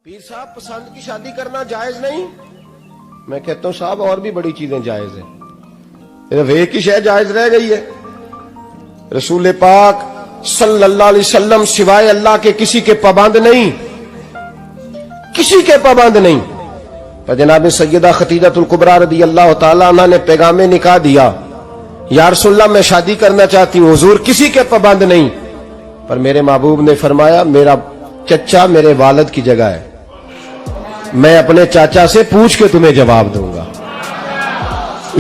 پیر صاحب پسند کی شادی کرنا جائز نہیں؟ میں کہتا ہوں صاحب اور بھی بڑی چیزیں جائز ہیں، صرف ایک ہی شے جائز رہ گئی ہے۔ رسول پاک صلی اللہ علیہ وسلم سوائے اللہ کے کسی کے پابند نہیں، کسی کے پابند نہیں۔ پر جناب سیدہ خدیجہ الکبریٰ رضی اللہ تعالی عنہ نے پیغام نکاح دیا، یا رسول اللہ میں شادی کرنا چاہتی ہوں، حضور کسی کے پابند نہیں۔ پر میرے محبوب نے فرمایا میرا چچا میرے والد کی جگہ ہے، میں اپنے چاچا سے پوچھ کے تمہیں جواب دوں گا۔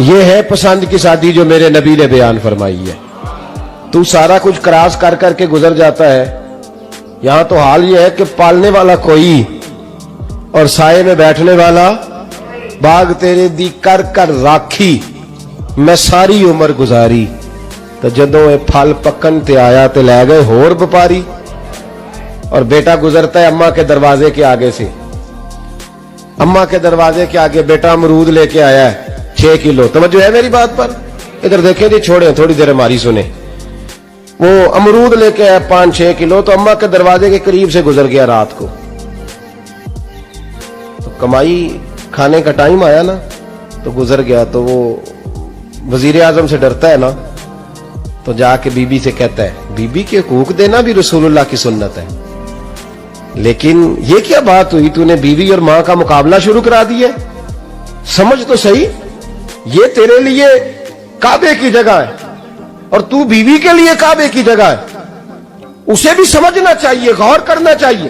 یہ ہے پسند کی شادی جو میرے نبی نے بیان فرمائی ہے۔ تو سارا کچھ کراس کر کر کے گزر جاتا ہے، یہاں تو حال یہ ہے کہ پالنے والا کوئی اور سائے میں بیٹھنے والا، باغ تیرے دی کر کر راکھی میں ساری عمر گزاری، تو جدوں اے پھل پکن تے آیا تے لے گئے ہور بپاری۔ اور بیٹا گزرتا ہے اماں کے دروازے کے آگے سے، اماں کے دروازے کے آگے بیٹا امرود لے کے آیا ہے 6 کلو۔ توجہ ہے میری بات پر؟ ادھر دیکھیں جی، چھوڑیں تھوڑی دیر ہماری سنیں۔ وہ امرود لے کے آیا 5-6 کلو، تو اماں کے دروازے کے قریب سے گزر گیا رات کو۔ تو کمائی کھانے کا ٹائم آیا نا، تو گزر گیا۔ تو وہ وزیر اعظم سے ڈرتا ہے نا، تو جا کے بی بی سے کہتا ہے بی بی کے حقوق دینا بھی رسول اللہ کی سنت ہے۔ لیکن یہ کیا بات ہوئی، تو نے بیوی اور ماں کا مقابلہ شروع کرا دیا؟ سمجھ تو صحیح، یہ تیرے لیے کعبے کی جگہ ہے اور تو بیوی کے لیے کعبے کی جگہ ہے۔ اسے بھی سمجھنا چاہیے، غور کرنا چاہیے۔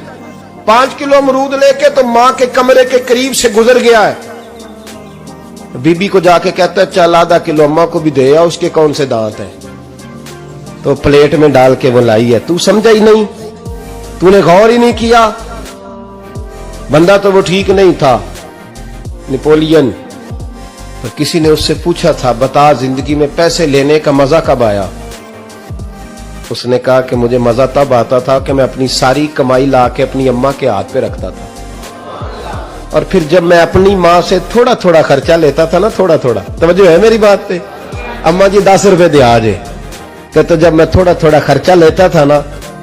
5 کلو امرود لے کے تو ماں کے کمرے کے قریب سے گزر گیا ہے۔ بی بی کو جا کے کہتا ہے چل آدھا کلو اماں کو بھی دے آ، اس کے کون سے دانت ہیں؟ تو پلیٹ میں ڈال کے وہ لائی ہے۔ تو سمجھا ہی نہیں، تو نے غور ہی نہیں کیا۔ بندہ تو وہ ٹھیک نہیں تھا، نیپولین۔ تو کسی نے اس سے پوچھا تھا بتا زندگی میں پیسے لینے کا مزہ کب آیا؟ اس نے کہا کہ مجھے مزہ تب آتا تھا کہ میں اپنی ساری کمائی لا کے اپنی اماں کے ہاتھ پہ رکھتا تھا، اور پھر جب میں اپنی ماں سے تھوڑا تھوڑا خرچہ لیتا تھا نا، تھوڑا تھوڑا، توجہ ہے میری بات پہ؟ اماں جی 10 روپے دے آجے، تو جب میں تھوڑا تھوڑا خرچہ لیتا تھا نا،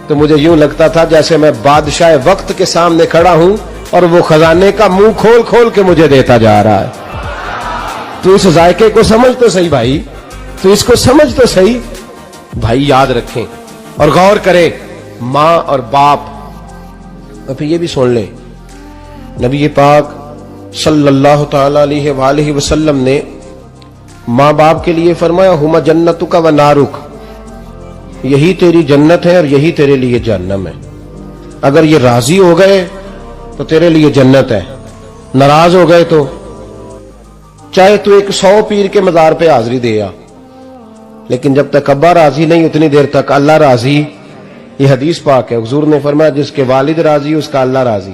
تو مجھے یوں لگتا تھا جیسے میں بادشاہ وقت کے سامنے کھڑا ہوں اور وہ خزانے کا منہ کھول کھول کے مجھے دیتا جا رہا ہے۔ تو اس ذائقے کو سمجھ تو صحیح بھائی، تو اس کو سمجھ تو صحیح بھائی۔ یاد رکھیں اور غور کریں، ماں اور باپ۔ اور پھر یہ بھی سن لیں، نبی پاک صلی اللہ تعالی علیہ وآلہ وسلم نے ماں باپ کے لیے فرمایا ہما جنتک و نارک، یہی تیری جنت ہے اور یہی تیرے لیے جہنم ہے۔ اگر یہ راضی ہو گئے تو تیرے لیے جنت ہے، ناراض ہو گئے تو چاہے تو 100 پیر کے مزار پہ حاضری دے آ، لیکن جب تک ابا راضی نہیں اتنی دیر تک اللہ راضی۔ یہ حدیث پاک ہے، حضور نے فرمایا جس کے والد راضی اس کا اللہ راضی۔